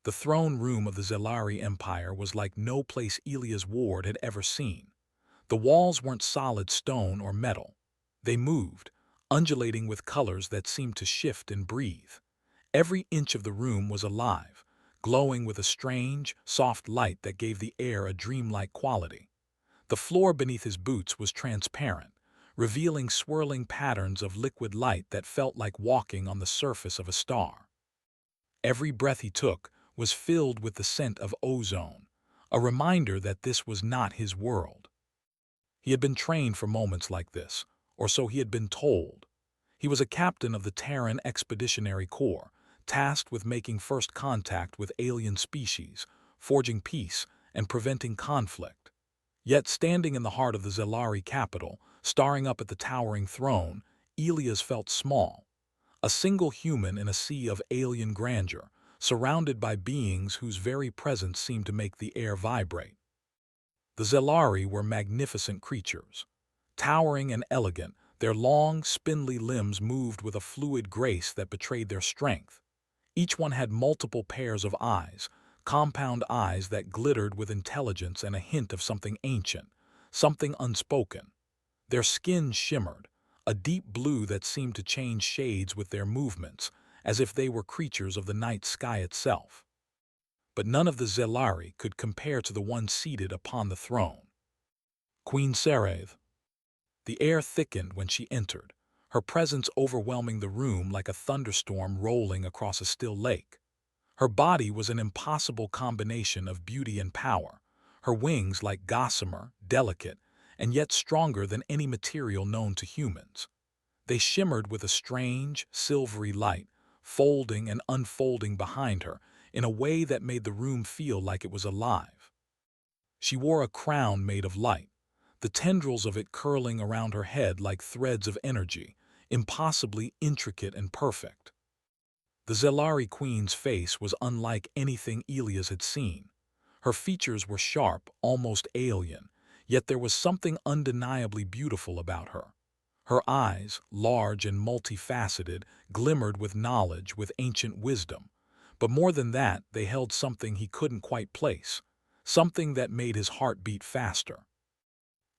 The throne room of the Zelari Empire was like no place Elia's ward had ever seen. The walls weren't solid stone or metal. They moved, undulating with colors that seemed to shift and breathe. Every inch of the room was alive, glowing with a strange, soft light that gave the air a dreamlike quality. The floor beneath his boots was transparent, revealing swirling patterns of liquid light that felt like walking on the surface of a star. Every breath he took was filled with the scent of ozone, a reminder that this was not his world. He had been trained for moments like this, or so he had been told. He was a captain of the Terran Expeditionary Corps, tasked with making first contact with alien species, forging peace, and preventing conflict. Yet standing in the heart of the Zelari capital, staring up at the towering throne, Elias felt small, a single human in a sea of alien grandeur, surrounded by beings whose very presence seemed to make the air vibrate. The Zelari were magnificent creatures. Towering and elegant, their long, spindly limbs moved with a fluid grace that betrayed their strength. Each one had multiple pairs of eyes, compound eyes that glittered with intelligence and a hint of something ancient, something unspoken. Their skin shimmered, a deep blue that seemed to change shades with their movements, as if they were creatures of the night sky itself. But none of the Zelari could compare to the one seated upon the throne. Queen Sereth. The air thickened when she entered, her presence overwhelming the room like a thunderstorm rolling across a still lake. Her body was an impossible combination of beauty and power, her wings like gossamer, delicate, and yet stronger than any material known to humans. They shimmered with a strange, silvery light, folding and unfolding behind her in a way that made the room feel like it was alive. She wore a crown made of light, the tendrils of it curling around her head like threads of energy, impossibly intricate and perfect. The Zelari queen's face was unlike anything Elias had seen. Her features were sharp, almost alien, yet there was something undeniably beautiful about her. Her eyes, large and multifaceted, glimmered with knowledge, with ancient wisdom. But more than that, they held something he couldn't quite place, something that made his heart beat faster.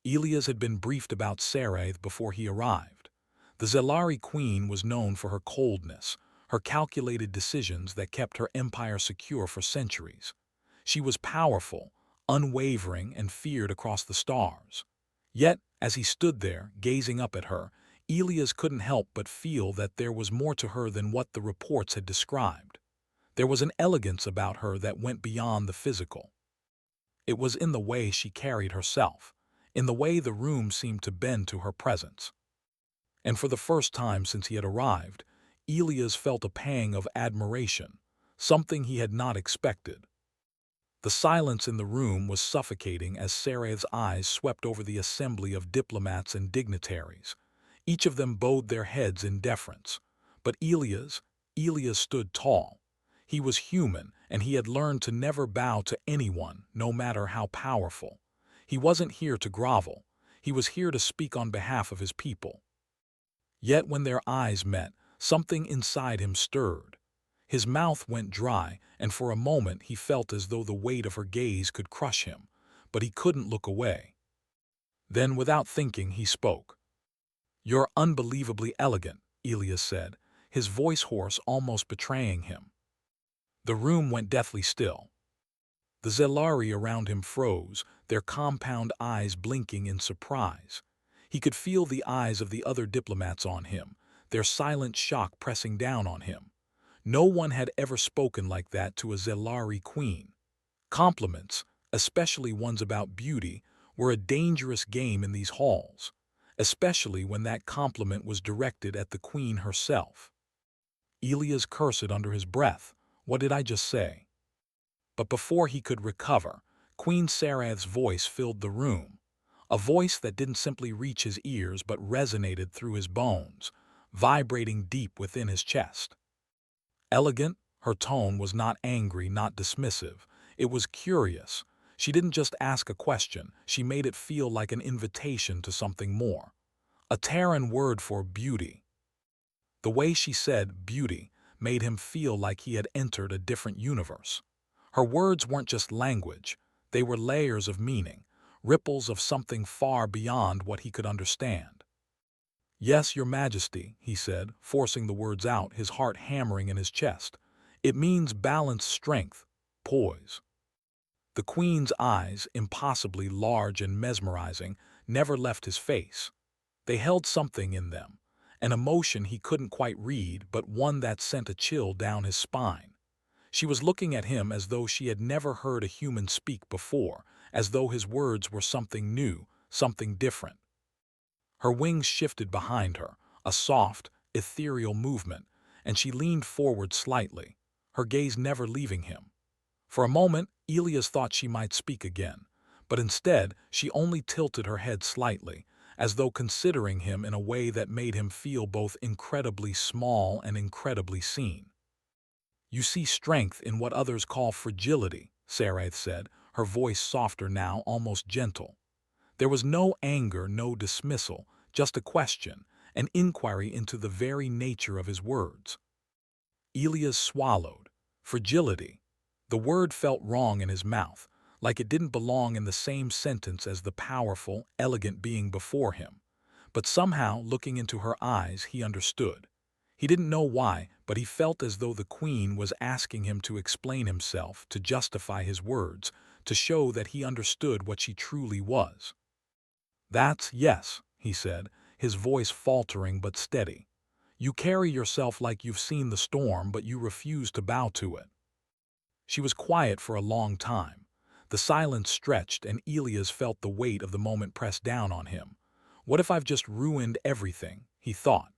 Elias had been briefed about Sereth before he arrived. The Zelari queen was known for her coldness, her calculated decisions that kept her empire secure for centuries. She was powerful, unwavering, and feared across the stars. Yet, as he stood there, gazing up at her, Elias couldn't help but feel that there was more to her than what the reports had described. There was an elegance about her that went beyond the physical. It was in the way she carried herself, in the way the room seemed to bend to her presence. And for the first time since he had arrived, Elias felt a pang of admiration, something he had not expected. The silence in the room was suffocating as Sereth's eyes swept over the assembly of diplomats and dignitaries. Each of them bowed their heads in deference. But Elias stood tall. He was human, and he had learned to never bow to anyone, no matter how powerful. He wasn't here to grovel. He was here to speak on behalf of his people. Yet when their eyes met, something inside him stirred. His mouth went dry, and for a moment he felt as though the weight of her gaze could crush him, but he couldn't look away. Then, without thinking, he spoke. "You're unbelievably elegant," Elias said, his voice hoarse, almost betraying him. The room went deathly still. The Zelari around him froze, their compound eyes blinking in surprise. He could feel the eyes of the other diplomats on him, their silent shock pressing down on him. No one had ever spoken like that to a Zelari queen. Compliments, especially ones about beauty, were a dangerous game in these halls, especially when that compliment was directed at the queen herself. Elias cursed under his breath. What did I just say? But before he could recover, Queen Sereth's voice filled the room, a voice that didn't simply reach his ears but resonated through his bones, vibrating deep within his chest. Elegant, her tone was not angry, not dismissive. It was curious. She didn't just ask a question, she made it feel like an invitation to something more. A Terran word for beauty. The way she said beauty made him feel like he had entered a different universe. Her words weren't just language, they were layers of meaning, ripples of something far beyond what he could understand. "Yes, your majesty," he said, forcing the words out, his heart hammering in his chest. "It means balanced strength, poise." The queen's eyes, impossibly large and mesmerizing, never left his face. They held something in them, an emotion he couldn't quite read, but one that sent a chill down his spine. She was looking at him as though she had never heard a human speak before, as though his words were something new, something different. Her wings shifted behind her, a soft, ethereal movement, and she leaned forward slightly, her gaze never leaving him. For a moment, Elias thought she might speak again, but instead she only tilted her head slightly, as though considering him in a way that made him feel both incredibly small and incredibly seen. "You see strength in what others call fragility," Sarath said, her voice softer now, almost gentle. There was no anger, no dismissal, just a question, an inquiry into the very nature of his words. Elias swallowed. Fragility. The word felt wrong in his mouth, like it didn't belong in the same sentence as the powerful, elegant being before him. But somehow, looking into her eyes, he understood. He didn't know why, but he felt as though the queen was asking him to explain himself, to justify his words, to show that he understood what she truly was. "That's yes," he said, his voice faltering but steady. "You carry yourself like you've seen the storm, but you refuse to bow to it." She was quiet for a long time. The silence stretched, and Elias felt the weight of the moment press down on him. What if I've just ruined everything, he thought.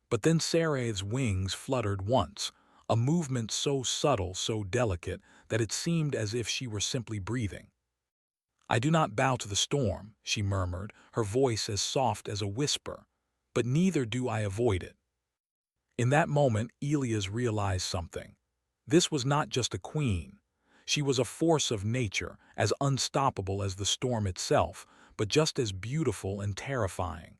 But then Sarath's wings fluttered once, a movement so subtle, so delicate, that it seemed as if she were simply breathing. "I do not bow to the storm," she murmured, her voice as soft as a whisper, "but neither do I avoid it." In that moment, Elias realized something. This was not just a queen. She was a force of nature, as unstoppable as the storm itself, but just as beautiful and terrifying.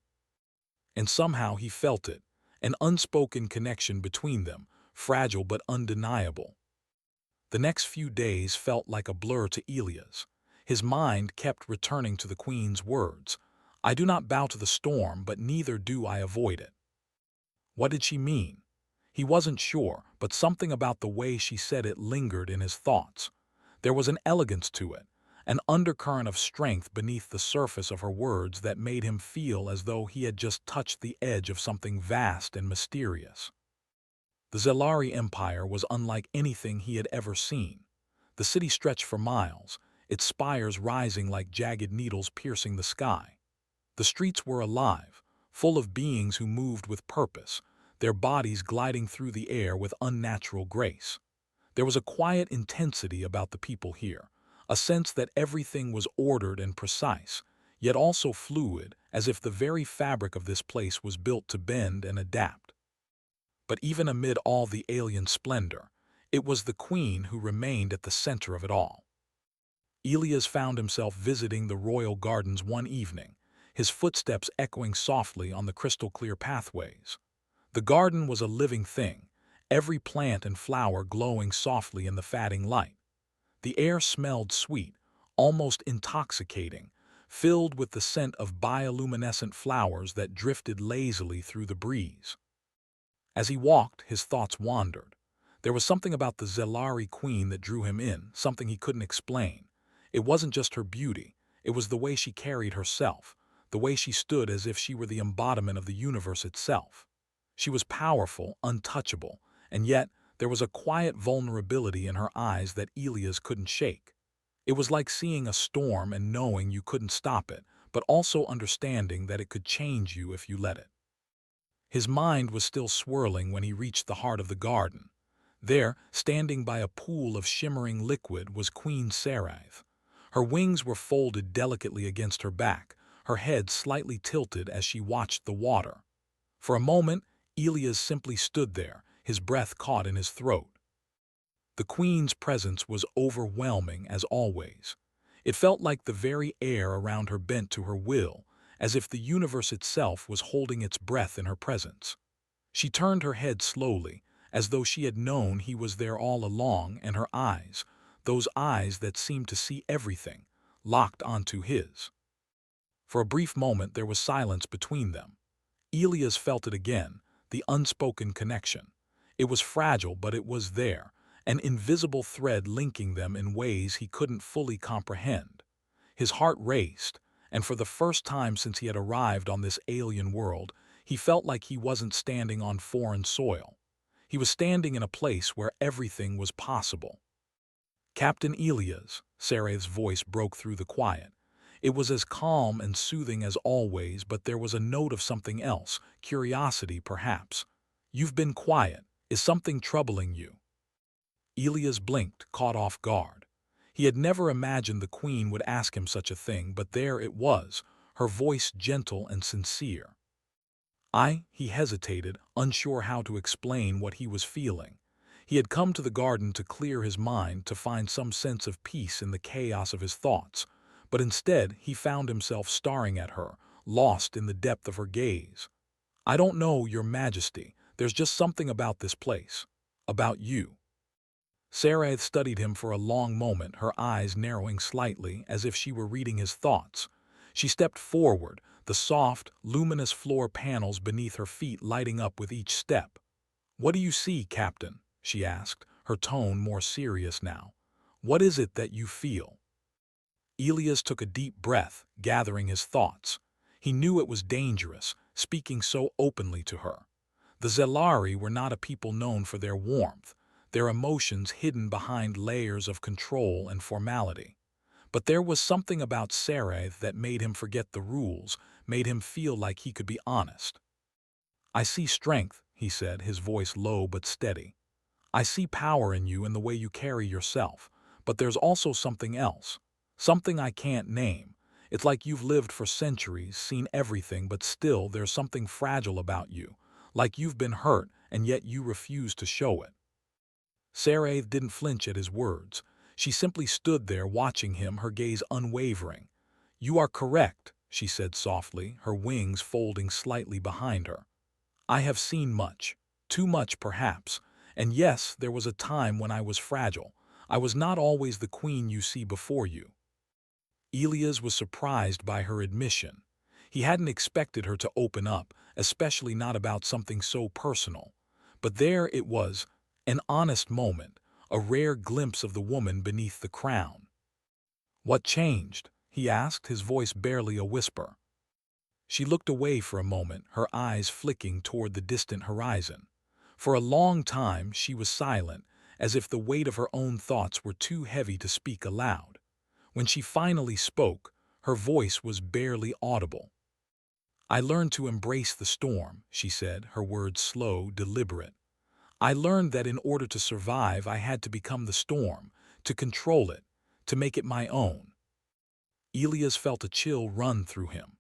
And somehow he felt it, an unspoken connection between them, fragile but undeniable. The next few days felt like a blur to Elias. His mind kept returning to the queen's words. "I do not bow to the storm, but neither do I avoid it." What did she mean? He wasn't sure, but something about the way she said it lingered in his thoughts. There was an elegance to it, an undercurrent of strength beneath the surface of her words that made him feel as though he had just touched the edge of something vast and mysterious. The Zelari Empire was unlike anything he had ever seen. The city stretched for miles, its spires rising like jagged needles piercing the sky. The streets were alive, full of beings who moved with purpose, their bodies gliding through the air with unnatural grace. There was a quiet intensity about the people here, a sense that everything was ordered and precise, yet also fluid, as if the very fabric of this place was built to bend and adapt. But even amid all the alien splendor, it was the queen who remained at the center of it all. Elias found himself visiting the royal gardens one evening, his footsteps echoing softly on the crystal-clear pathways. The garden was a living thing, every plant and flower glowing softly in the fading light. The air smelled sweet, almost intoxicating, filled with the scent of bioluminescent flowers that drifted lazily through the breeze. As he walked, his thoughts wandered. There was something about the Zelari queen that drew him in, something he couldn't explain. It wasn't just her beauty, it was the way she carried herself, the way she stood as if she were the embodiment of the universe itself. She was powerful, untouchable, and yet there was a quiet vulnerability in her eyes that Elias couldn't shake. It was like seeing a storm and knowing you couldn't stop it, but also understanding that it could change you if you let it. His mind was still swirling when he reached the heart of the garden. There, standing by a pool of shimmering liquid, was Queen Sarath. Her wings were folded delicately against her back, her head slightly tilted as she watched the water. For a moment, Elias simply stood there, his breath caught in his throat. The queen's presence was overwhelming as always. It felt like the very air around her bent to her will, as if the universe itself was holding its breath in her presence. She turned her head slowly, as though she had known he was there all along, and her eyes, those eyes that seemed to see everything, locked onto his. For a brief moment there was silence between them. Elias felt it again, the unspoken connection. It was fragile, but it was there, an invisible thread linking them in ways he couldn't fully comprehend. His heart raced, and for the first time since he had arrived on this alien world, he felt like he wasn't standing on foreign soil. He was standing in a place where everything was possible. Captain Elias, Sarah's voice broke through the quiet. It was as calm and soothing as always, but there was a note of something else, curiosity perhaps. You've been quiet. Is something troubling you? Elias blinked, caught off guard. He had never imagined the Queen would ask him such a thing, but there it was, her voice gentle and sincere. He hesitated, unsure how to explain what he was feeling. He had come to the garden to clear his mind, to find some sense of peace in the chaos of his thoughts, but instead he found himself staring at her, lost in the depth of her gaze. I don't know, Your Majesty. There's just something about this place. About you. Sarah had studied him for a long moment, her eyes narrowing slightly as if she were reading his thoughts. She stepped forward, the soft, luminous floor panels beneath her feet lighting up with each step. What do you see, Captain? She asked, her tone more serious now. What is it that you feel? Elias took a deep breath, gathering his thoughts. He knew it was dangerous, speaking so openly to her. The Zelari were not a people known for their warmth, their emotions hidden behind layers of control and formality. But there was something about Sareth that made him forget the rules, made him feel like he could be honest. I see strength, he said, his voice low but steady. I see power in you and the way you carry yourself, but there's also something else, something I can't name. It's like you've lived for centuries, seen everything, but still there's something fragile about you, like you've been hurt and yet you refuse to show it. Sarah didn't flinch at his words. She simply stood there watching him, her gaze unwavering. You are correct, she said softly, her wings folding slightly behind her. I have seen much, too much perhaps, and yes, there was a time when I was fragile. I was not always the queen you see before you. Elias was surprised by her admission. He hadn't expected her to open up, especially not about something so personal. But there it was, an honest moment, a rare glimpse of the woman beneath the crown. What changed? He asked, his voice barely a whisper. She looked away for a moment, her eyes flicking toward the distant horizon. For a long time she was silent, as if the weight of her own thoughts were too heavy to speak aloud. When she finally spoke, her voice was barely audible. I learned to embrace the storm, she said, her words slow, deliberate. I learned that in order to survive, I had to become the storm, to control it, to make it my own. Elias felt a chill run through him.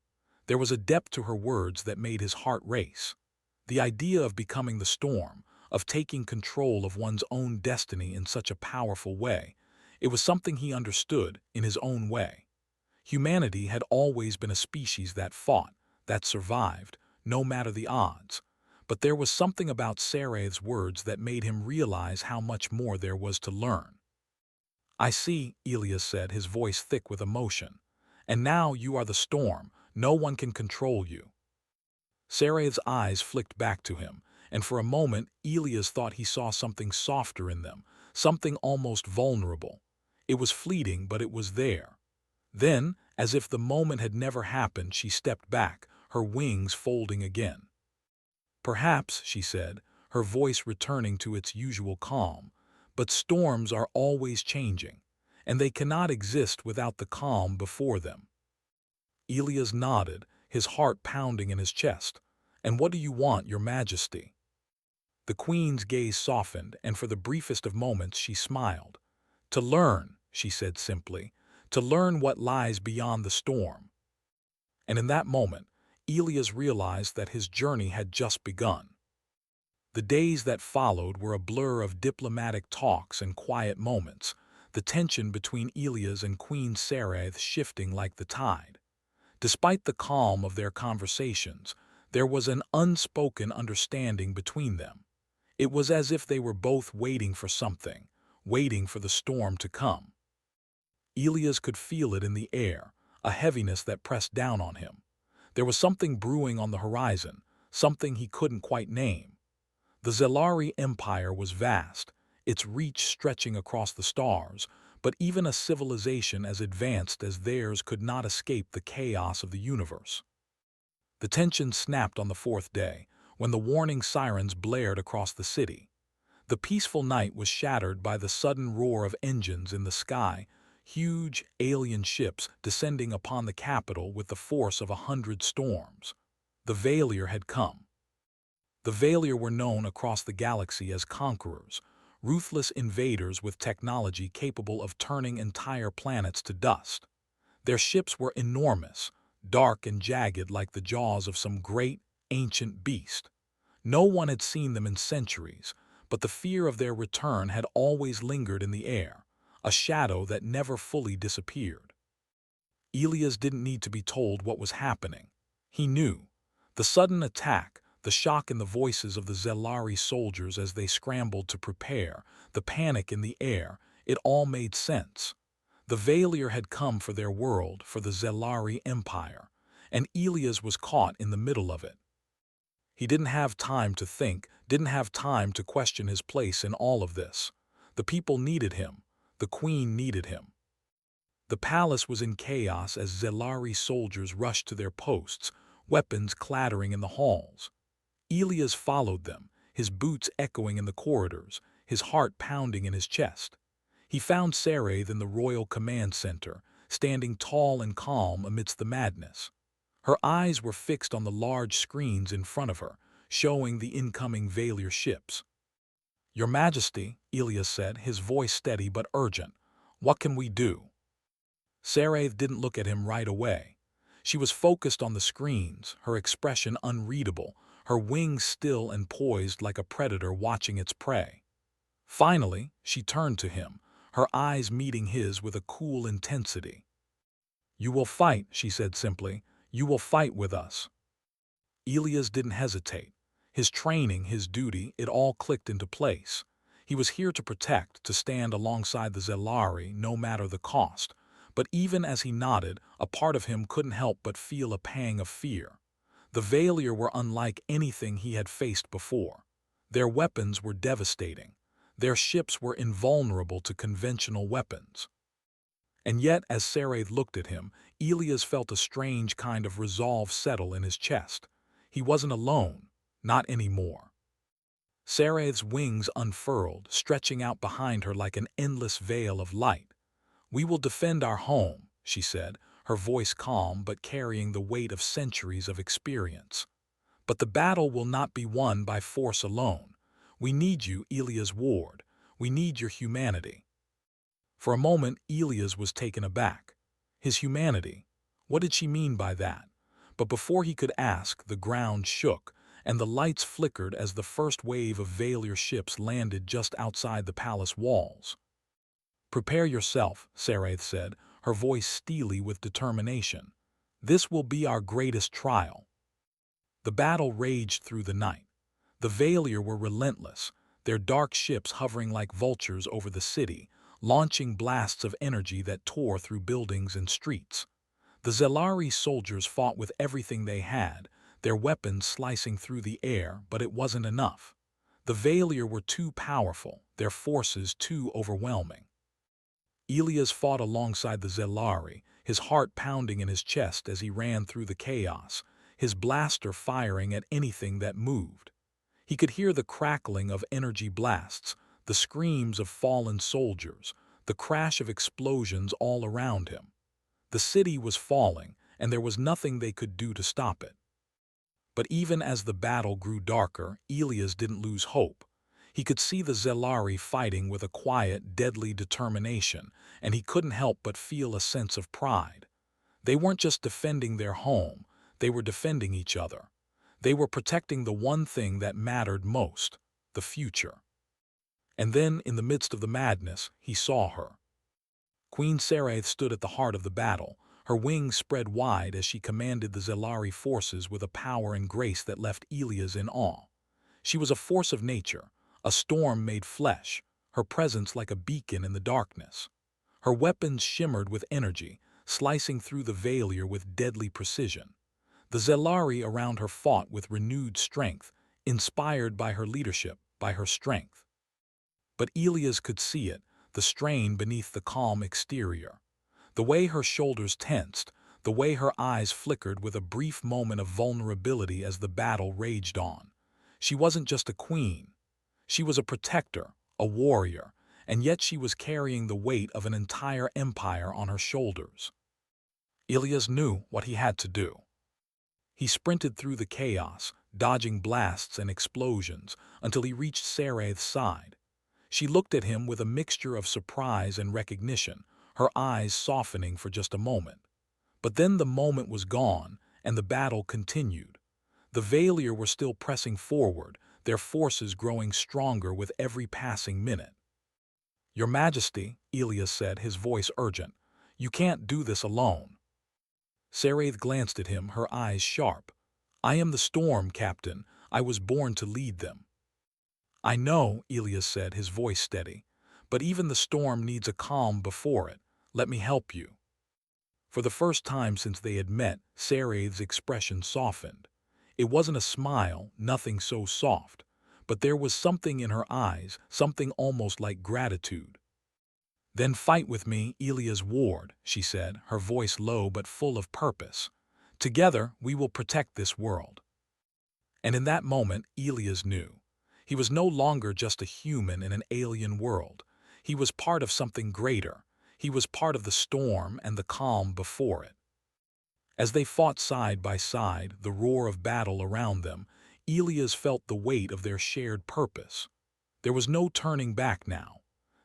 There was a depth to her words that made his heart race. The idea of becoming the storm, of taking control of one's own destiny in such a powerful way, it was something he understood in his own way. Humanity had always been a species that fought, that survived, no matter the odds. But there was something about Sarah's words that made him realize how much more there was to learn. I see, Elias said, his voice thick with emotion. And now you are the storm. No one can control you. Sarah's eyes flicked back to him, and for a moment Elias thought he saw something softer in them, something almost vulnerable. It was fleeting, but it was there. Then, as if the moment had never happened, she stepped back, her wings folding again. Perhaps, she said, her voice returning to its usual calm, but storms are always changing, and they cannot exist without the calm before them. Elias nodded, his heart pounding in his chest. And what do you want, Your Majesty? The Queen's gaze softened, and for the briefest of moments she smiled. To learn, she said simply, to learn what lies beyond the storm. And in that moment, Elias realized that his journey had just begun. The days that followed were a blur of diplomatic talks and quiet moments, the tension between Elias and Queen Sareth shifting like the tide. Despite the calm of their conversations, there was an unspoken understanding between them. It was as if they were both waiting for something, waiting for the storm to come. Elias could feel it in the air, a heaviness that pressed down on him. There was something brewing on the horizon, something he couldn't quite name. The Zelari Empire was vast, its reach stretching across the stars, but even a civilization as advanced as theirs could not escape the chaos of the universe. The tension snapped on the fourth day, when the warning sirens blared across the city. The peaceful night was shattered by the sudden roar of engines in the sky, huge alien ships descending upon the capital with the force of 100 storms. The Valier had come. The Valier were known across the galaxy as conquerors, ruthless invaders with technology capable of turning entire planets to dust. Their ships were enormous, dark and jagged like the jaws of some great, ancient beast. No one had seen them in centuries, but the fear of their return had always lingered in the air, a shadow that never fully disappeared. Elias didn't need to be told what was happening. He knew. The sudden attack, the shock in the voices of the Zelari soldiers as they scrambled to prepare, the panic in the air, it all made sense. The Valier had come for their world, for the Zelari Empire, and Elias was caught in the middle of it. He didn't have time to think, didn't have time to question his place in all of this. The people needed him. The queen needed him. The palace was in chaos as Zelari soldiers rushed to their posts, weapons clattering in the halls. Elias followed them, his boots echoing in the corridors, his heart pounding in his chest. He found Saraith in the Royal Command Center, standing tall and calm amidst the madness. Her eyes were fixed on the large screens in front of her, showing the incoming Valier ships. "Your Majesty," Elias said, his voice steady but urgent, "what can we do?" Saraith didn't look at him right away. She was focused on the screens, her expression unreadable, her wings still and poised like a predator watching its prey. Finally, she turned to him, her eyes meeting his with a cool intensity. "You will fight," she said simply. "You will fight with us." Elias didn't hesitate. His training, his duty, it all clicked into place. He was here to protect, to stand alongside the Zelari, no matter the cost. But even as he nodded, a part of him couldn't help but feel a pang of fear. The Valier were unlike anything he had faced before. Their weapons were devastating. Their ships were invulnerable to conventional weapons. And yet, as Saraith looked at him, Elias felt a strange kind of resolve settle in his chest. He wasn't alone, not anymore. Saraith's wings unfurled, stretching out behind her like an endless veil of light. "We will defend our home," she said, her voice calm but carrying the weight of centuries of experience. "But the battle will not be won by force alone. We need you, Elias Ward. We need your humanity." For a moment, Elias was taken aback. His humanity? What did she mean by that? But before he could ask, the ground shook, and the lights flickered as the first wave of Valier ships landed just outside the palace walls. "Prepare yourself," Saraith said, her voice steely with determination. "This will be our greatest trial." The battle raged through the night. The Valier were relentless, their dark ships hovering like vultures over the city, launching blasts of energy that tore through buildings and streets. The Zelari soldiers fought with everything they had, their weapons slicing through the air, but it wasn't enough. The Valier were too powerful, their forces too overwhelming. Elias fought alongside the Zelari, his heart pounding in his chest as he ran through the chaos, his blaster firing at anything that moved. He could hear the crackling of energy blasts, the screams of fallen soldiers, the crash of explosions all around him. The city was falling, and there was nothing they could do to stop it. But even as the battle grew darker, Elias didn't lose hope. He could see the Zelari fighting with a quiet, deadly determination, and he couldn't help but feel a sense of pride. They weren't just defending their home, they were defending each other. They were protecting the one thing that mattered most, the future. And then, in the midst of the madness, he saw her. Queen Saraith stood at the heart of the battle, her wings spread wide as she commanded the Zelari forces with a power and grace that left Elias in awe. She was a force of nature, a storm made flesh, her presence like a beacon in the darkness. Her weapons shimmered with energy, slicing through the Valier with deadly precision. The Zelari around her fought with renewed strength, inspired by her leadership, by her strength. But Elias could see it, the strain beneath the calm exterior. The way her shoulders tensed, the way her eyes flickered with a brief moment of vulnerability as the battle raged on. She wasn't just a queen. She was a protector, a warrior, and yet she was carrying the weight of an entire empire on her shoulders. Elias knew what he had to do. He sprinted through the chaos, dodging blasts and explosions, until he reached Saraith's side. She looked at him with a mixture of surprise and recognition, her eyes softening for just a moment. But then the moment was gone, and the battle continued. The Valier were still pressing forward, their forces growing stronger with every passing minute. "Your Majesty," Elias said, his voice urgent, "you can't do this alone." Saraith glanced at him, her eyes sharp. "I am the storm, Captain. I was born to lead them." "I know," Elias said, his voice steady, "but even the storm needs a calm before it. Let me help you." For the first time since they had met, Saraith's expression softened. It wasn't a smile, nothing so soft, but there was something in her eyes, something almost like gratitude. "Then fight with me, Elias Ward," she said, her voice low but full of purpose. "Together we will protect this world." And in that moment, Elias knew. He was no longer just a human in an alien world. He was part of something greater. He was part of the storm and the calm before it. As they fought side by side, the roar of battle around them, Elias felt the weight of their shared purpose. There was no turning back now.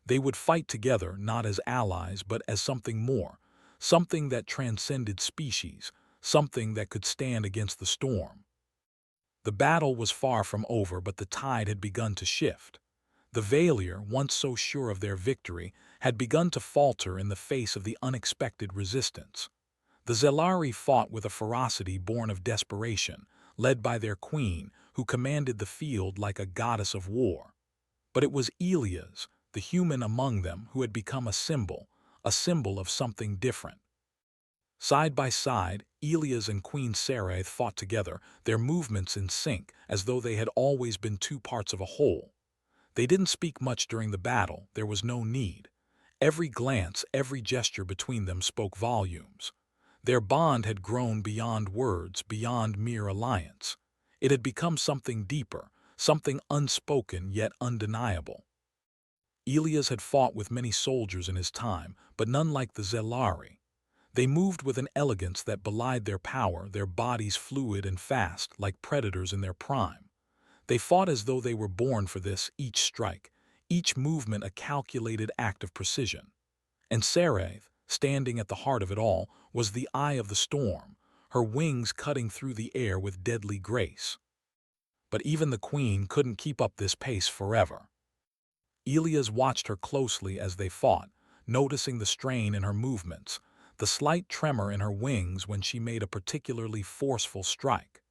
They would fight together not as allies but as something more, something that transcended species, something that could stand against the storm. The battle was far from over, but the tide had begun to shift. The Valier, once so sure of their victory, had begun to falter in the face of the unexpected resistance. The Zelari fought with a ferocity born of desperation, led by their queen, who commanded the field like a goddess of war. But it was Elias, the human among them, who had become a symbol of something different. Side by side, Elias and Queen Saraith fought together, their movements in sync, as though they had always been two parts of a whole. They didn't speak much during the battle, there was no need. Every glance, every gesture between them spoke volumes. Their bond had grown beyond words, beyond mere alliance. It had become something deeper, something unspoken yet undeniable. Elias had fought with many soldiers in his time, but none like the Zelari. They moved with an elegance that belied their power, their bodies fluid and fast, like predators in their prime. They fought as though they were born for this, each strike, each movement a calculated act of precision. And Saraith, standing at the heart of it all, was the eye of the storm, her wings cutting through the air with deadly grace. But even the queen couldn't keep up this pace forever. Elias watched her closely as they fought, noticing the strain in her movements, the slight tremor in her wings when she made a particularly forceful strike.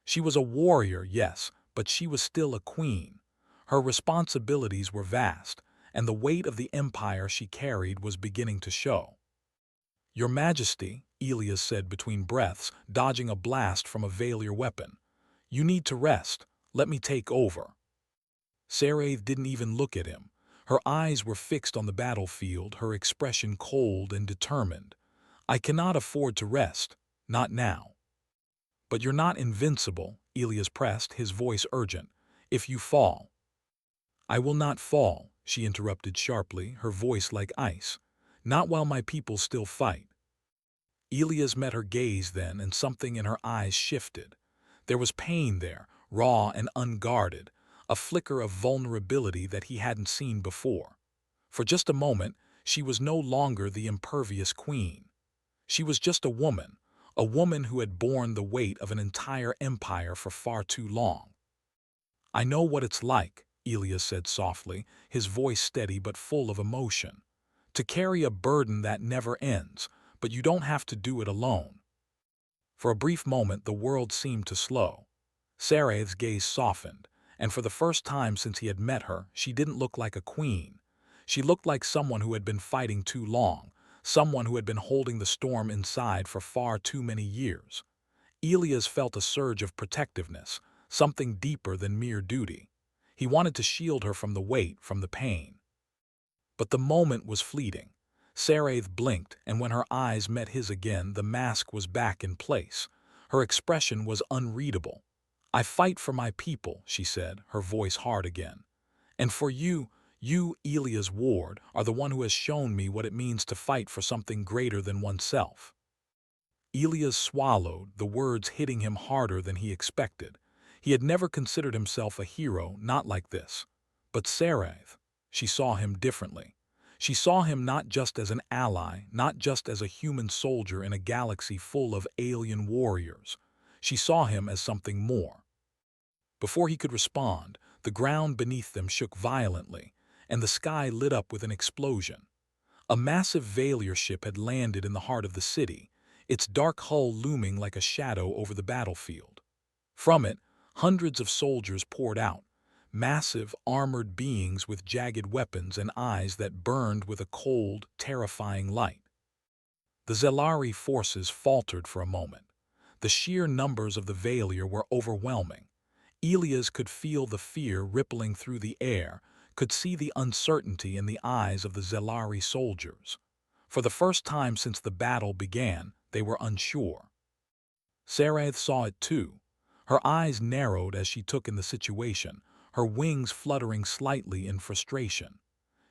She was a warrior, yes, but she was still a queen. Her responsibilities were vast, and the weight of the empire she carried was beginning to show. "Your Majesty," Elias said between breaths, dodging a blast from a Valier weapon, "you need to rest. Let me take over." Saraith didn't even look at him. Her eyes were fixed on the battlefield, her expression cold and determined. "I cannot afford to rest, not now." "But you're not invincible," Elias pressed, his voice urgent. "If you fall—" "I will not fall," she interrupted sharply, her voice like ice. "Not while my people still fight." Elias met her gaze then, and something in her eyes shifted. There was pain there, raw and unguarded, a flicker of vulnerability that he hadn't seen before. For just a moment, she was no longer the impervious queen. She was just a woman who had borne the weight of an entire empire for far too long. "I know what it's like," Elias said softly, his voice steady but full of emotion. "To carry a burden that never ends, but you don't have to do it alone." For a brief moment the world seemed to slow. Saraith's gaze softened, and for the first time since he had met her, she didn't look like a queen. She looked like someone who had been fighting too long, someone who had been holding the storm inside for far too many years. Elias felt a surge of protectiveness, something deeper than mere duty. He wanted to shield her from the weight, from the pain. But the moment was fleeting. Saraith blinked, and when her eyes met his again, the mask was back in place. Her expression was unreadable. "I fight for my people," she said, her voice hard again. "And for you, Elias Ward, are the one who has shown me what it means to fight for something greater than oneself." Elias swallowed, the words hitting him harder than he expected. He had never considered himself a hero, not like this. But Saraith, she saw him differently. She saw him not just as an ally, not just as a human soldier in a galaxy full of alien warriors. She saw him as something more. Before he could respond, the ground beneath them shook violently, and the sky lit up with an explosion. A massive Valier ship had landed in the heart of the city, its dark hull looming like a shadow over the battlefield. From it, hundreds of soldiers poured out, massive, armored beings with jagged weapons and eyes that burned with a cold, terrifying light. The Zelari forces faltered for a moment. The sheer numbers of the Valier were overwhelming. Elias could feel the fear rippling through the air, could see the uncertainty in the eyes of the Zelari soldiers. For the first time since the battle began, they were unsure. Saraith saw it too. Her eyes narrowed as she took in the situation, her wings fluttering slightly in frustration.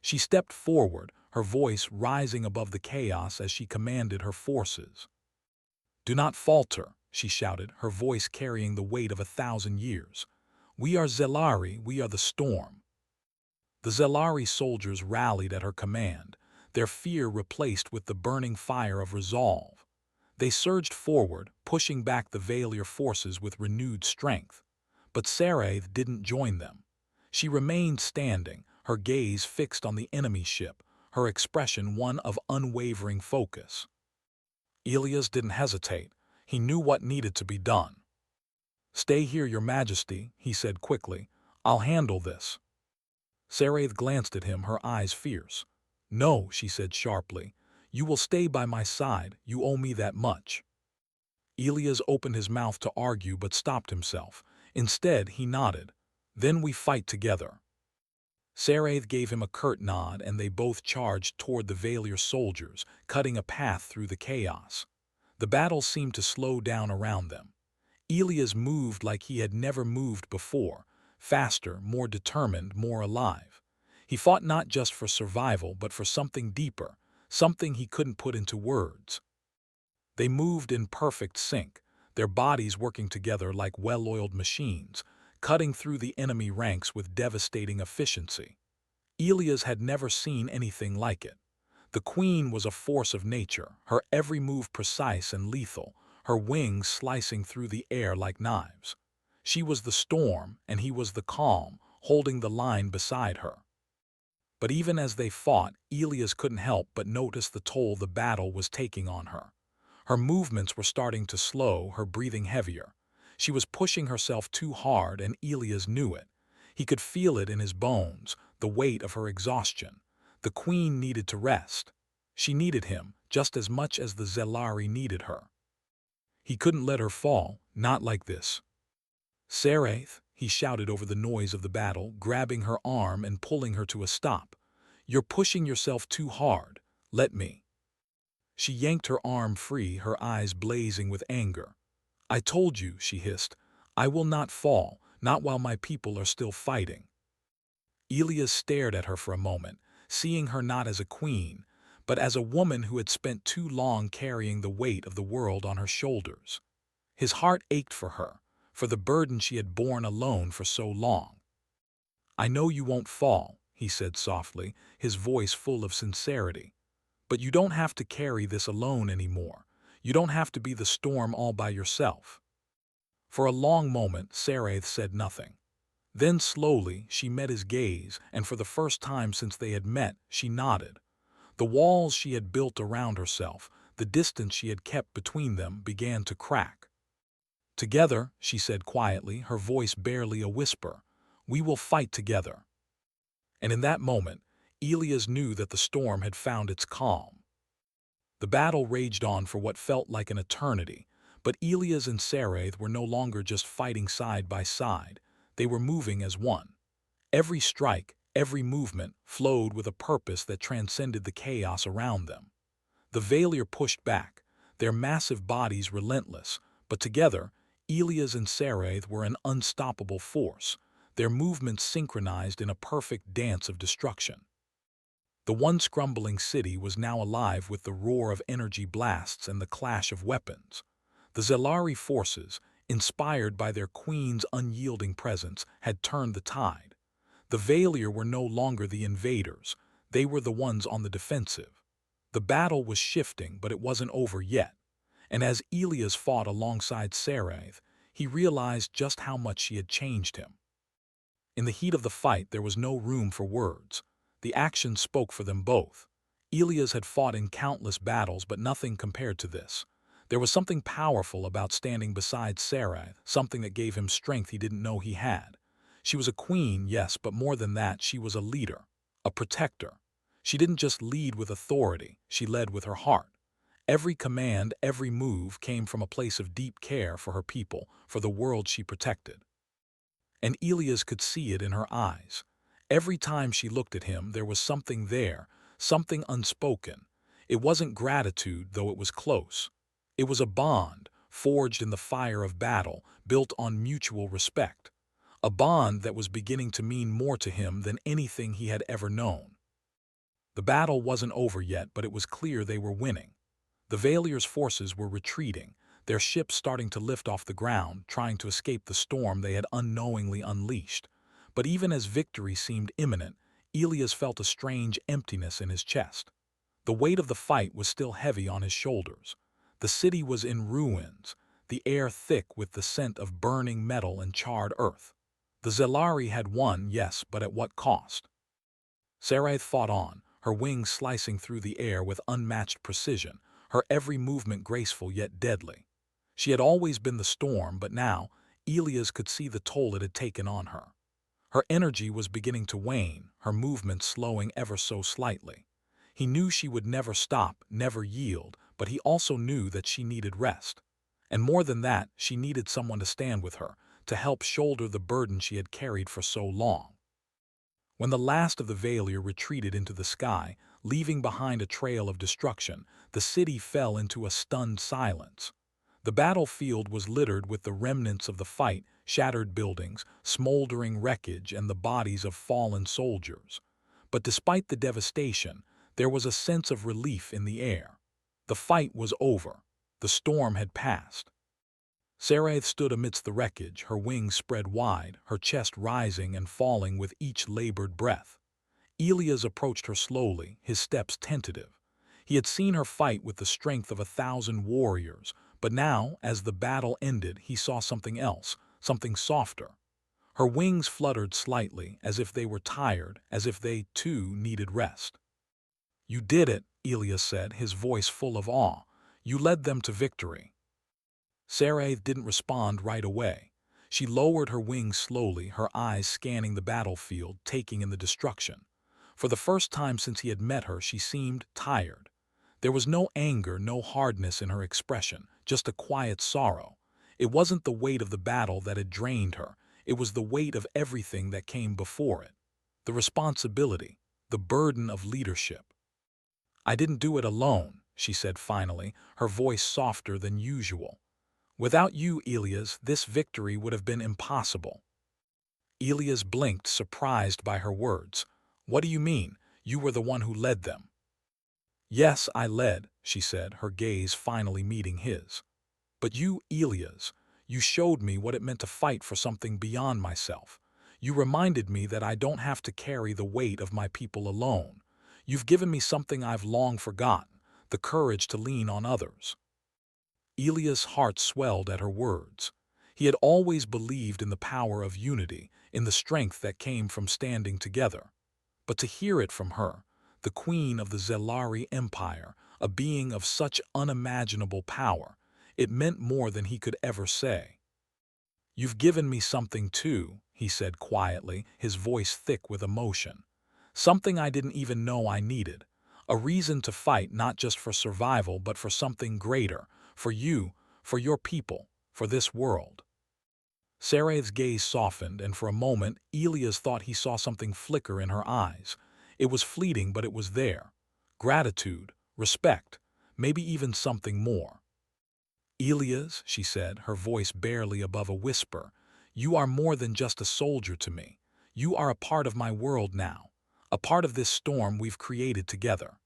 She stepped forward, her voice rising above the chaos as she commanded her forces. "Do not falter," she shouted, her voice carrying the weight of 1,000 years. "We are Zelari, we are the storm." The Zelari soldiers rallied at her command, their fear replaced with the burning fire of resolve. They surged forward, pushing back the Valier forces with renewed strength. But Saraith didn't join them. She remained standing, her gaze fixed on the enemy ship, her expression one of unwavering focus. Elias didn't hesitate. He knew what needed to be done. "Stay here, Your Majesty," he said quickly. "I'll handle this." Saraith glanced at him, her eyes fierce. "No," she said sharply. "You will stay by my side. You owe me that much." Elias opened his mouth to argue but stopped himself. Instead, he nodded. "Then we fight together." Saraith gave him a curt nod, and they both charged toward the Valier soldiers, cutting a path through the chaos. The battle seemed to slow down around them. Elias moved like he had never moved before, faster, more determined, more alive. He fought not just for survival, but for something deeper, something he couldn't put into words. They moved in perfect sync, their bodies working together like well-oiled machines, cutting through the enemy ranks with devastating efficiency. Elias had never seen anything like it. The Queen was a force of nature, her every move precise and lethal, her wings slicing through the air like knives. She was the storm, and he was the calm, holding the line beside her. But even as they fought, Elias couldn't help but notice the toll the battle was taking on her. Her movements were starting to slow, her breathing heavier. She was pushing herself too hard, and Elias knew it. He could feel it in his bones, the weight of her exhaustion. The Queen needed to rest. She needed him, just as much as the Zelari needed her. He couldn't let her fall, not like this. "Saraith," he shouted over the noise of the battle, grabbing her arm and pulling her to a stop. "You're pushing yourself too hard. Let me." She yanked her arm free, her eyes blazing with anger. "I told you," she hissed. "I will not fall, not while my people are still fighting." Elias stared at her for a moment, seeing her not as a queen, but as a woman who had spent too long carrying the weight of the world on her shoulders. His heart ached for her, for the burden she had borne alone for so long. "I know you won't fall," he said softly, his voice full of sincerity. "But you don't have to carry this alone anymore. You don't have to be the storm all by yourself." For a long moment, Saraith said nothing. Then slowly, she met his gaze, and for the first time since they had met, she nodded. The walls she had built around herself, the distance she had kept between them, began to crack. "Together," she said quietly, her voice barely a whisper, "we will fight together." And in that moment, Elias knew that the storm had found its calm. The battle raged on for what felt like an eternity, but Elias and Saraith were no longer just fighting side by side. They were moving as one. Every strike, every movement, flowed with a purpose that transcended the chaos around them. The Valier pushed back, their massive bodies relentless, but together, Elias and Saraith were an unstoppable force, their movements synchronized in a perfect dance of destruction. The once crumbling city was now alive with the roar of energy blasts and the clash of weapons. The Zelari forces, inspired by their queen's unyielding presence, had turned the tide. The Valier were no longer the invaders, they were the ones on the defensive. The battle was shifting, but it wasn't over yet. And as Elias fought alongside Saraith, he realized just how much she had changed him. In the heat of the fight, there was no room for words. The actions spoke for them both. Elias had fought in countless battles, but nothing compared to this. There was something powerful about standing beside Saraith, something that gave him strength he didn't know he had. She was a queen, yes, but more than that, she was a leader, a protector. She didn't just lead with authority, she led with her heart. Every command, every move came from a place of deep care for her people, for the world she protected. And Elias could see it in her eyes. Every time she looked at him, there was something there, something unspoken. It wasn't gratitude, though it was close. It was a bond, forged in the fire of battle, built on mutual respect. A bond that was beginning to mean more to him than anything he had ever known. The battle wasn't over yet, but it was clear they were winning. The Valier's forces were retreating, their ships starting to lift off the ground, trying to escape the storm they had unknowingly unleashed. But even as victory seemed imminent, Elias felt a strange emptiness in his chest. The weight of the fight was still heavy on his shoulders. The city was in ruins, the air thick with the scent of burning metal and charred earth. The Zelari had won, yes, but at what cost? Saraith fought on, her wings slicing through the air with unmatched precision, her every movement graceful yet deadly. She had always been the storm, but now, Elias could see the toll it had taken on her. Her energy was beginning to wane, her movements slowing ever so slightly. He knew she would never stop, never yield, but he also knew that she needed rest. And more than that, she needed someone to stand with her, to help shoulder the burden she had carried for so long. When the last of the Valier retreated into the sky, leaving behind a trail of destruction, the city fell into a stunned silence. The battlefield was littered with the remnants of the fight, shattered buildings, smoldering wreckage, and the bodies of fallen soldiers. But despite the devastation, there was a sense of relief in the air. The fight was over. The storm had passed. Saraith stood amidst the wreckage, her wings spread wide, her chest rising and falling with each labored breath. Elias approached her slowly, his steps tentative. He had seen her fight with the strength of 1,000 warriors, but now, as the battle ended, he saw something else, something softer. Her wings fluttered slightly, as if they were tired, as if they, too, needed rest. "You did it," Elias said, his voice full of awe. "You led them to victory." Saraith didn't respond right away. She lowered her wings slowly, her eyes scanning the battlefield, taking in the destruction. For the first time since he had met her, she seemed tired. There was no anger, no hardness in her expression, just a quiet sorrow. It wasn't the weight of the battle that had drained her, it was the weight of everything that came before it. The responsibility, the burden of leadership. "I didn't do it alone," she said finally, her voice softer than usual. "Without you, Elias, this victory would have been impossible." Elias blinked, surprised by her words. "What do you mean? You were the one who led them." "Yes, I led," she said, her gaze finally meeting his. "But you, Elias, you showed me what it meant to fight for something beyond myself. You reminded me that I don't have to carry the weight of my people alone. You've given me something I've long forgotten, the courage to lean on others." Elias' heart swelled at her words. He had always believed in the power of unity, in the strength that came from standing together. But to hear it from her, the queen of the Zelari Empire, a being of such unimaginable power, it meant more than he could ever say. "You've given me something too," he said quietly, his voice thick with emotion. Something I didn't even know I needed. A reason to fight not just for survival but for something greater, for you, for your people, for this world. Sarah's gaze softened, and for a moment Elias thought he saw something flicker in her eyes. It was fleeting, but it was there. Gratitude, respect, maybe even something more. Elias, she said, her voice barely above a whisper, you are more than just a soldier to me. You are a part of my world now, a part of this storm we've created together.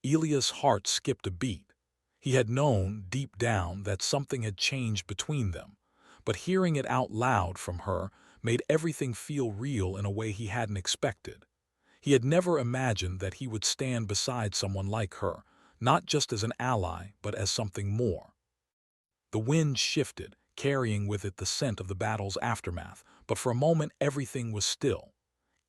Elias' heart skipped a beat. He had known, deep down, that something had changed between them, but hearing it out loud from her made everything feel real in a way he hadn't expected. He had never imagined that he would stand beside someone like her, not just as an ally, but as something more. The wind shifted, carrying with it the scent of the battle's aftermath, but for a moment everything was still.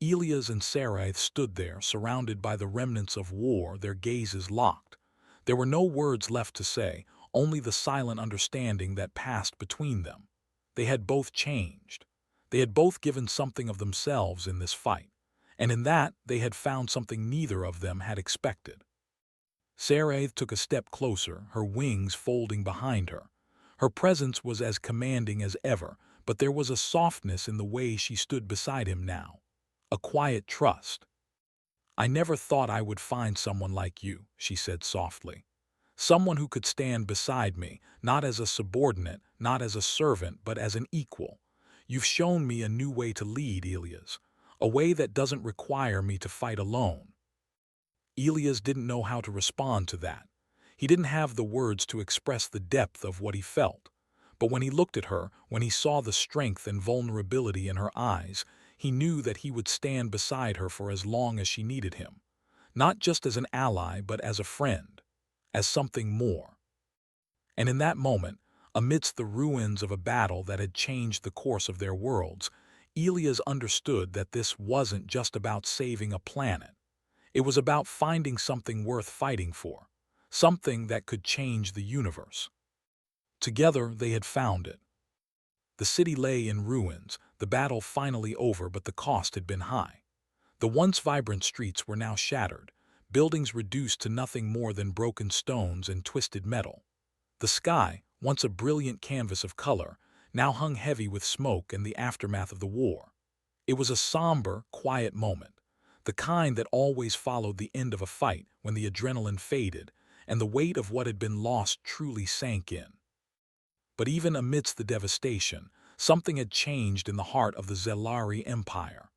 Elias and Sarai stood there, surrounded by the remnants of war, their gazes locked. There were no words left to say, only the silent understanding that passed between them. They had both changed. They had both given something of themselves in this fight, and in that they had found something neither of them had expected. Sarai took a step closer, her wings folding behind her. Her presence was as commanding as ever, but there was a softness in the way she stood beside him now. A quiet trust. I never thought I would find someone like you, she said softly. Someone who could stand beside me, not as a subordinate, not as a servant, but as an equal. You've shown me a new way to lead, Elias, a way that doesn't require me to fight alone. Elias didn't know how to respond to that. He didn't have the words to express the depth of what he felt. But when he looked at her, when he saw the strength and vulnerability in her eyes, he knew that he would stand beside her for as long as she needed him. Not just as an ally, but as a friend, as something more. And in that moment, amidst the ruins of a battle that had changed the course of their worlds, Elias understood that this wasn't just about saving a planet. It was about finding something worth fighting for, something that could change the universe. Together, they had found it. The city lay in ruins, the battle finally over, but the cost had been high. The once vibrant streets were now shattered, buildings reduced to nothing more than broken stones and twisted metal. The sky, once a brilliant canvas of color, now hung heavy with smoke and the aftermath of the war. It was a somber, quiet moment, the kind that always followed the end of a fight when the adrenaline faded and the weight of what had been lost truly sank in. But even amidst the devastation, something had changed in the heart of the Zelari Empire.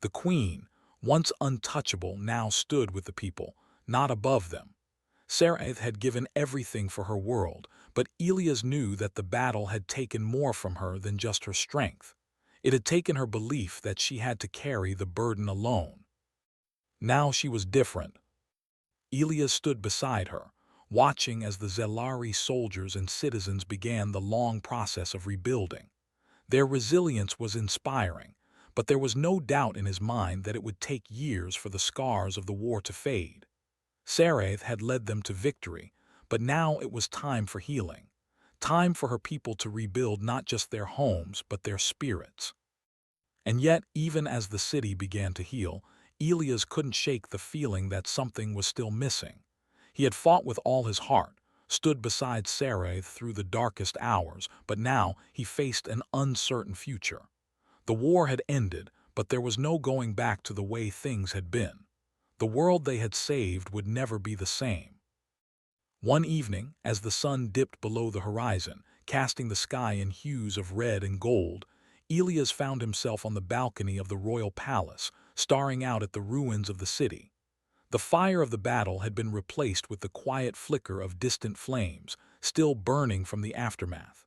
The queen, once untouchable, now stood with the people, not above them. Sarah had given everything for her world, but Elias knew that the battle had taken more from her than just her strength. It had taken her belief that she had to carry the burden alone. Now she was different. Elias stood beside her, watching as the Zelari soldiers and citizens began the long process of rebuilding. Their resilience was inspiring, but there was no doubt in his mind that it would take years for the scars of the war to fade. Sarah had led them to victory, but now it was time for healing. Time for her people to rebuild not just their homes, but their spirits. And yet, even as the city began to heal, Elias couldn't shake the feeling that something was still missing. He had fought with all his heart, stood beside Sarah through the darkest hours, but now he faced an uncertain future. The war had ended, but there was no going back to the way things had been. The world they had saved would never be the same. One evening, as the sun dipped below the horizon, casting the sky in hues of red and gold, Elias found himself on the balcony of the royal palace, staring out at the ruins of the city. The fire of the battle had been replaced with the quiet flicker of distant flames, still burning from the aftermath.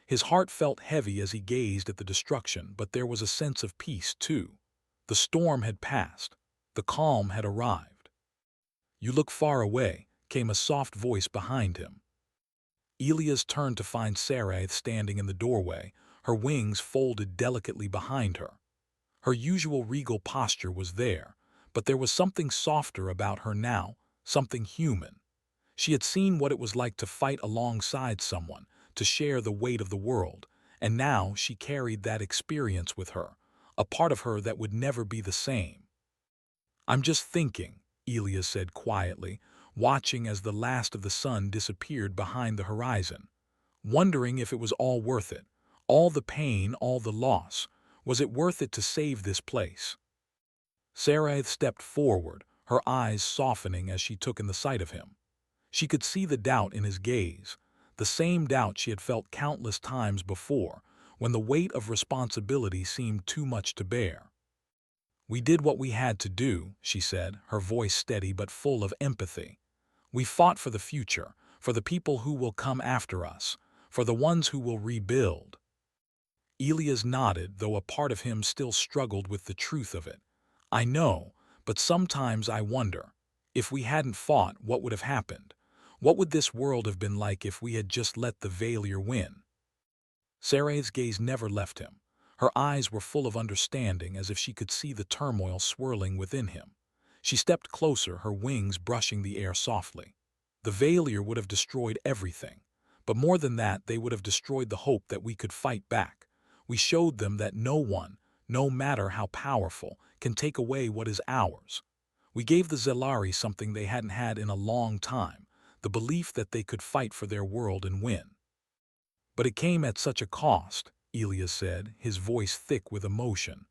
His heart felt heavy as he gazed at the destruction, but there was a sense of peace, too. The storm had passed. The calm had arrived. "You look far away," came a soft voice behind him. Elias turned to find Sarah standing in the doorway, her wings folded delicately behind her. Her usual regal posture was there, but there was something softer about her now, something human. She had seen what it was like to fight alongside someone, to share the weight of the world, and now she carried that experience with her, a part of her that would never be the same. I'm just thinking, Elias said quietly, watching as the last of the sun disappeared behind the horizon, wondering if it was all worth it. All the pain, all the loss. Was it worth it to save this place? Sarah stepped forward, her eyes softening as she took in the sight of him. She could see the doubt in his gaze, the same doubt she had felt countless times before, when the weight of responsibility seemed too much to bear. "We did what we had to do," she said, her voice steady but full of empathy. "We fought for the future, for the people who will come after us, for the ones who will rebuild." Elias nodded, though a part of him still struggled with the truth of it. "I know, but sometimes I wonder, if we hadn't fought, what would have happened? What would this world have been like if we had just let the failure win?" Sarah's gaze never left him. Her eyes were full of understanding, as if she could see the turmoil swirling within him. She stepped closer, her wings brushing the air softly. "The failure would have destroyed everything. But more than that, they would have destroyed the hope that we could fight back. We showed them that no one, no matter how powerful, can take away what is ours. We gave the Zelari something they hadn't had in a long time, the belief that they could fight for their world and win. But it came at such a cost," Elias said, his voice thick with emotion.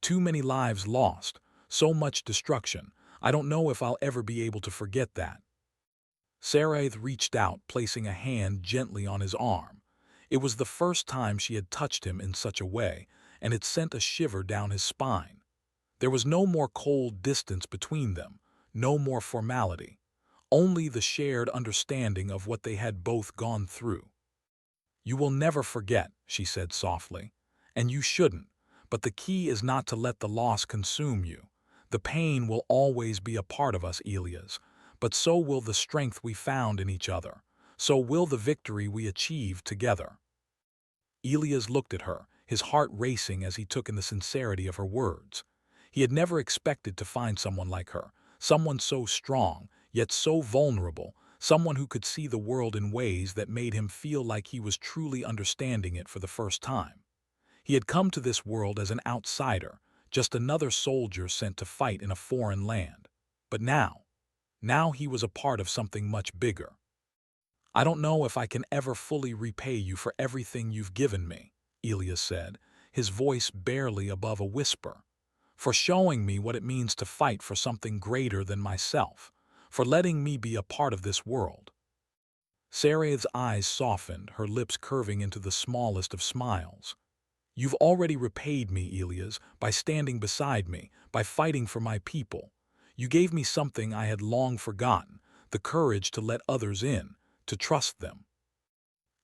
"Too many lives lost, so much destruction. I don't know if I'll ever be able to forget that." Sarah reached out, placing a hand gently on his arm. It was the first time she had touched him in such a way, and it sent a shiver down his spine. There was no more cold distance between them, no more formality, only the shared understanding of what they had both gone through. "You will never forget," she said softly, "and you shouldn't, but the key is not to let the loss consume you. The pain will always be a part of us, Elias, but so will the strength we found in each other. So will the victory we achieved together." Elias looked at her, his heart racing as he took in the sincerity of her words. He had never expected to find someone like her, someone so strong, yet so vulnerable, someone who could see the world in ways that made him feel like he was truly understanding it for the first time. He had come to this world as an outsider, just another soldier sent to fight in a foreign land. But now he was a part of something much bigger. "I don't know if I can ever fully repay you for everything you've given me," Elias said, his voice barely above a whisper. "For showing me what it means to fight for something greater than myself, for letting me be a part of this world." Sarah's eyes softened, her lips curving into the smallest of smiles. "You've already repaid me, Elias, by standing beside me, by fighting for my people. You gave me something I had long forgotten, the courage to let others in, to trust them."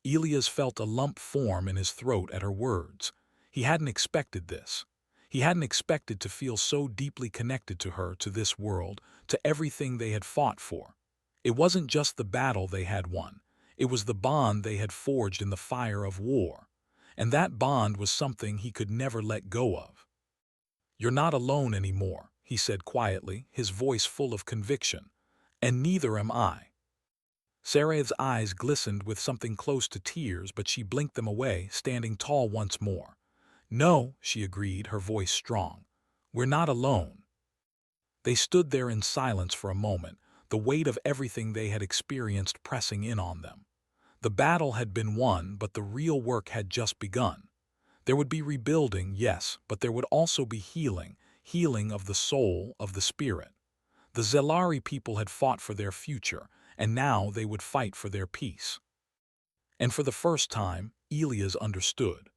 Elias felt a lump form in his throat at her words. He hadn't expected this. He hadn't expected to feel so deeply connected to her, to this world, to everything they had fought for. It wasn't just the battle they had won. It was the bond they had forged in the fire of war. And that bond was something he could never let go of. "You're not alone anymore," he said quietly, his voice full of conviction. "And neither am I." Sarah's eyes glistened with something close to tears, but she blinked them away, standing tall once more. "No," she agreed, her voice strong. "We're not alone." They stood there in silence for a moment, the weight of everything they had experienced pressing in on them. The battle had been won, but the real work had just begun. There would be rebuilding, yes, but there would also be healing, healing of the soul, of the spirit. The Zelari people had fought for their future, and now they would fight for their peace. And for the first time, Elias understood.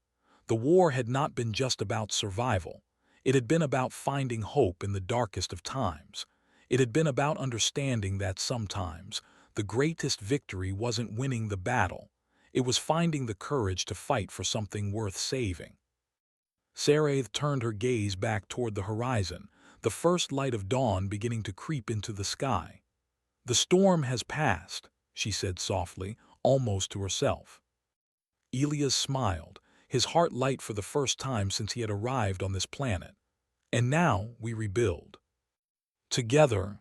The war had not been just about survival. It had been about finding hope in the darkest of times. It had been about understanding that sometimes the greatest victory wasn't winning the battle. It was finding the courage to fight for something worth saving. Sarah turned her gaze back toward the horizon, the first light of dawn beginning to creep into the sky. "The storm has passed," she said softly, almost to herself. Elias smiled, his heart light for the first time since he had arrived on this planet. "And now we rebuild. Together."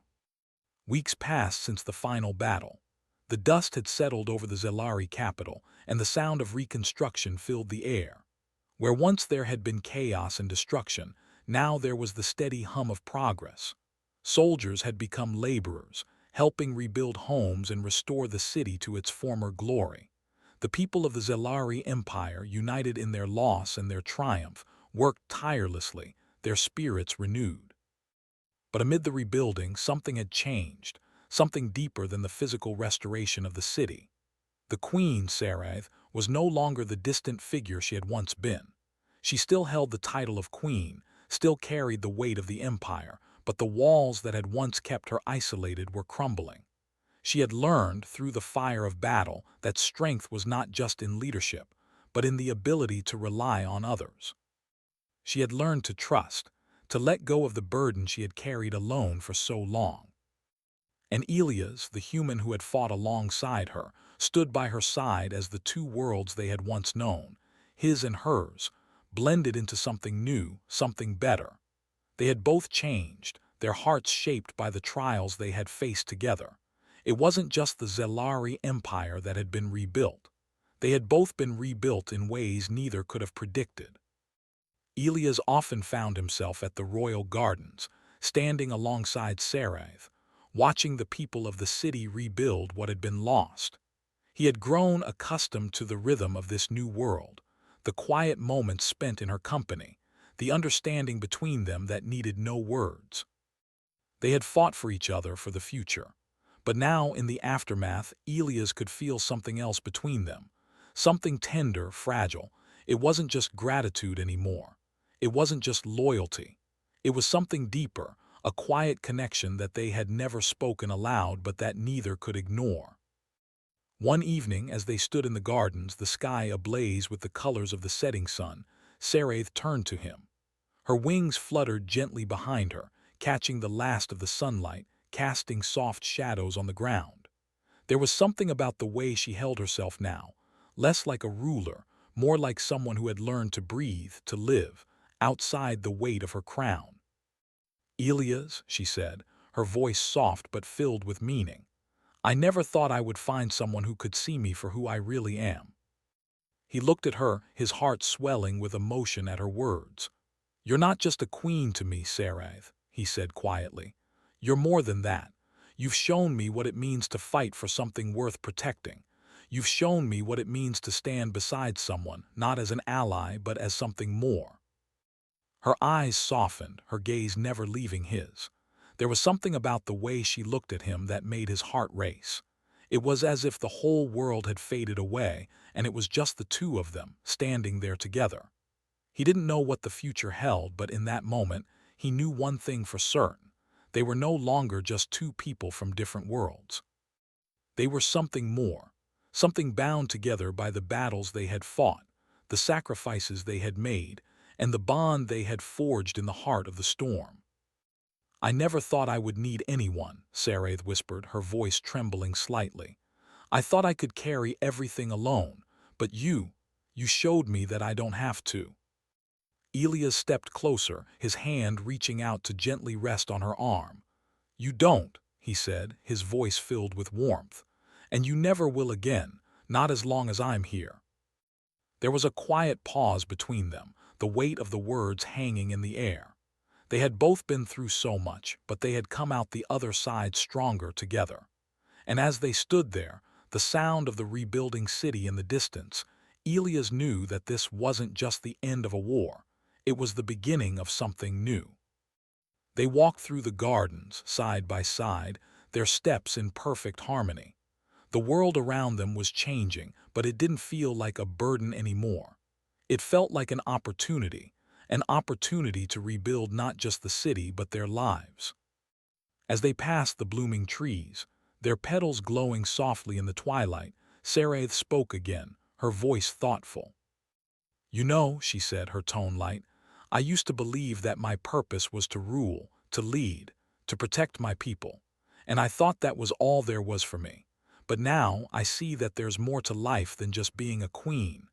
Weeks passed since the final battle. The dust had settled over the Zelari capital, and the sound of reconstruction filled the air. Where once there had been chaos and destruction, now there was the steady hum of progress. Soldiers had become laborers, helping rebuild homes and restore the city to its former glory. The people of the Zelari Empire, united in their loss and their triumph, worked tirelessly, their spirits renewed. But amid the rebuilding, something had changed, something deeper than the physical restoration of the city. The queen, Sarath, was no longer the distant figure she had once been. She still held the title of queen, still carried the weight of the empire, but the walls that had once kept her isolated were crumbling. She had learned, through the fire of battle, that strength was not just in leadership, but in the ability to rely on others. She had learned to trust, to let go of the burden she had carried alone for so long. And Elias, the human who had fought alongside her, stood by her side as the two worlds they had once known, his and hers, blended into something new, something better. They had both changed, their hearts shaped by the trials they had faced together. It wasn't just the Zelari Empire that had been rebuilt. They had both been rebuilt in ways neither could have predicted. Elias often found himself at the royal gardens, standing alongside Sarath, watching the people of the city rebuild what had been lost. He had grown accustomed to the rhythm of this new world, the quiet moments spent in her company, the understanding between them that needed no words. They had fought for each other for the future. But now, in the aftermath, Elias could feel something else between them. Something tender, fragile. It wasn't just gratitude anymore. It wasn't just loyalty. It was something deeper, a quiet connection that they had never spoken aloud but that neither could ignore. One evening, as they stood in the gardens, the sky ablaze with the colors of the setting sun, Sarath turned to him. Her wings fluttered gently behind her, catching the last of the sunlight, casting soft shadows on the ground. There was something about the way she held herself now, less like a ruler, more like someone who had learned to breathe, to live, outside the weight of her crown. "Elias," she said, her voice soft but filled with meaning, "I never thought I would find someone who could see me for who I really am." He looked at her, his heart swelling with emotion at her words. "You're not just a queen to me, Sarath," he said quietly. "You're more than that. You've shown me what it means to fight for something worth protecting. You've shown me what it means to stand beside someone, not as an ally, but as something more." Her eyes softened, her gaze never leaving his. There was something about the way she looked at him that made his heart race. It was as if the whole world had faded away, and it was just the two of them, standing there together. He didn't know what the future held, but in that moment, he knew one thing for certain. They were no longer just two people from different worlds. They were something more, something bound together by the battles they had fought, the sacrifices they had made, and the bond they had forged in the heart of the storm. "I never thought I would need anyone," Sarath whispered, her voice trembling slightly. "I thought I could carry everything alone, but you showed me that I don't have to." Elias stepped closer, his hand reaching out to gently rest on her arm. "You don't," he said, his voice filled with warmth. "And you never will again, not as long as I'm here." There was a quiet pause between them, the weight of the words hanging in the air. They had both been through so much, but they had come out the other side stronger together. And as they stood there, the sound of the rebuilding city in the distance, Elias knew that this wasn't just the end of a war. It was the beginning of something new. They walked through the gardens, side by side, their steps in perfect harmony. The world around them was changing, but it didn't feel like a burden anymore. It felt like an opportunity to rebuild not just the city but their lives. As they passed the blooming trees, their petals glowing softly in the twilight, Sarath spoke again, her voice thoughtful. "You know," she said, her tone light, "I used to believe that my purpose was to rule, to lead, to protect my people, and I thought that was all there was for me. But now I see that there's more to life than just being a queen.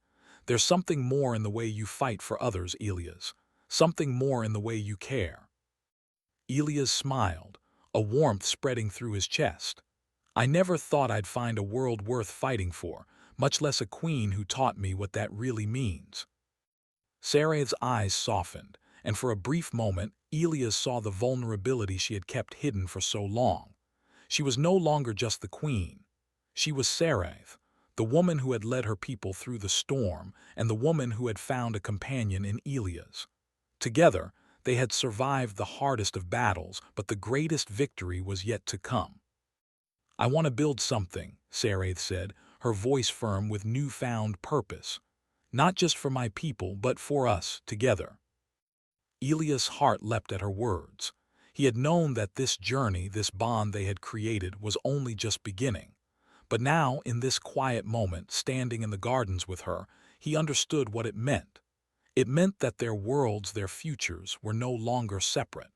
There's something more in the way you fight for others, Elias, something more in the way you care." Elias smiled, a warmth spreading through his chest. "I never thought I'd find a world worth fighting for, much less a queen who taught me what that really means." Sarath's eyes softened, and for a brief moment, Elias saw the vulnerability she had kept hidden for so long. She was no longer just the queen. She was Sarath, the woman who had led her people through the storm and the woman who had found a companion in Elias. Together, they had survived the hardest of battles, but the greatest victory was yet to come. "I want to build something," Sarath said, her voice firm with newfound purpose. "Not just for my people, but for us, together." Elias' heart leapt at her words. He had known that this journey, this bond they had created, was only just beginning. But now, in this quiet moment, standing in the gardens with her, he understood what it meant. It meant that their worlds, their futures, were no longer separate.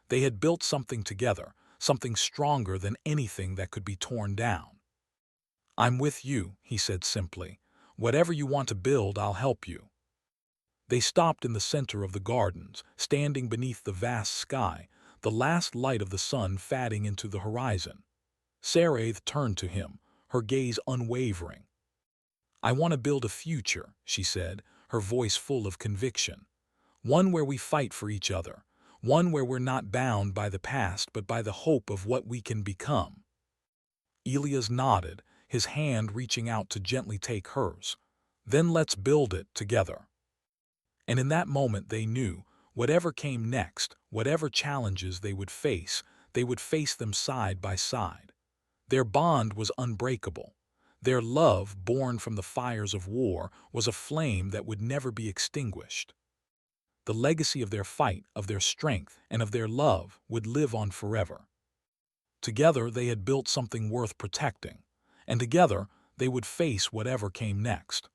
They had built something together, something stronger than anything that could be torn down. "I'm with you," he said simply. "Whatever you want to build, I'll help you." They stopped in the center of the gardens, standing beneath the vast sky, the last light of the sun fading into the horizon. Sarath turned to him, her gaze unwavering. "I want to build a future," she said, her voice full of conviction. "One where we fight for each other. One where we're not bound by the past but by the hope of what we can become." Elias nodded, his hand reaching out to gently take hers. "Then let's build it together." And in that moment they knew, whatever came next, whatever challenges they would face them side by side. Their bond was unbreakable. Their love, born from the fires of war, was a flame that would never be extinguished. The legacy of their fight, of their strength, and of their love would live on forever. Together they had built something worth protecting, and together they would face whatever came next.